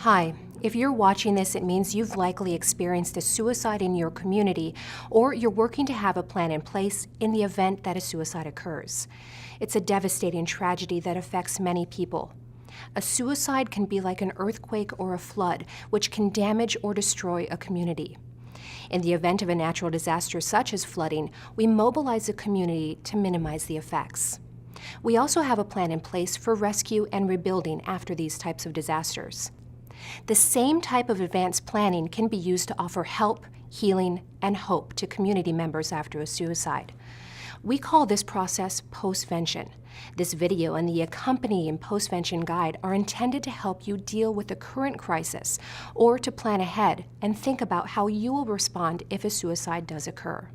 Hi, if you're watching this, it means you've likely experienced a suicide in your community, or you're working to have a plan in place in the event that a suicide occurs. It's a devastating tragedy that affects many people. A suicide can be like an earthquake or a flood, which can damage or destroy a community. In the event of a natural disaster such as flooding, we mobilize a community to minimize the effects. We also have a plan in place for rescue and rebuilding after these types of disasters. The same type of advanced planning can be used to offer help, healing, and hope to community members after a suicide. We call this process Postvention. This video and the accompanying Postvention guide are intended to help you deal with the current crisis or to plan ahead and think about how you will respond if a suicide does occur.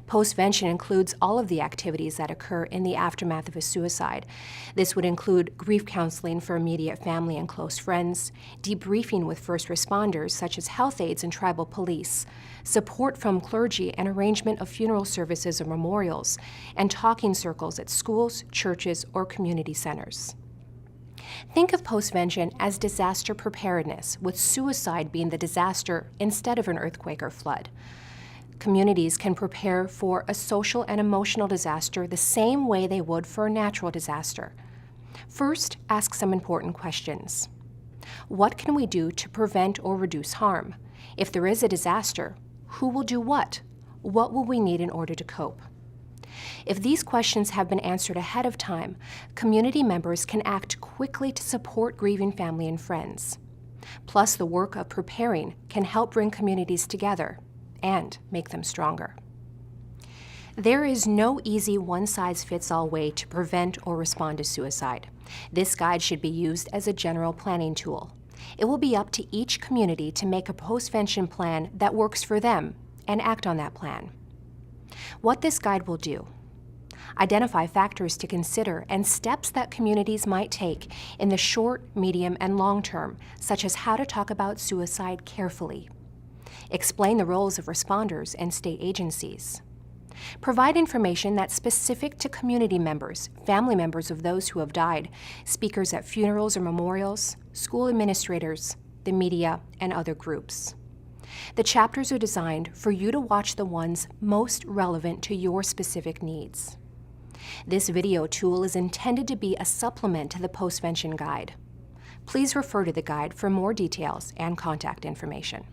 Postvention includes all of the activities that occur in the aftermath of a suicide. This would include grief counseling for immediate family and close friends, debriefing with first responders such as health aides and tribal police, support from clergy and arrangement of funeral services or memorials, and talking circles at schools, churches, or community centers. Think of Postvention as disaster preparedness, with suicide being the disaster instead of an earthquake or flood. Communities can prepare for a social and emotional disaster the same way they would for a natural disaster. First, ask some important questions. What can we do to prevent or reduce harm? If there is a disaster, who will do what? What will we need in order to cope? If these questions have been answered ahead of time, community members can act quickly to support grieving family and friends. Plus, the work of preparing can help bring communities together and make them stronger. There is no easy one-size-fits-all way to prevent or respond to suicide. This guide should be used as a general planning tool. It will be up to each community to make a postvention plan that works for them and act on that plan. What this guide will do: identify factors to consider and steps that communities might take in the short, medium, and long term, such as how to talk about suicide carefully. Explain the roles of responders and state agencies. Provide information that's specific to community members, family members of those who have died, speakers at funerals or memorials, school administrators, the media, and other groups. The chapters are designed for you to watch the ones most relevant to your specific needs. This video tool is intended to be a supplement to the Postvention guide. Please refer to the guide for more details and contact information.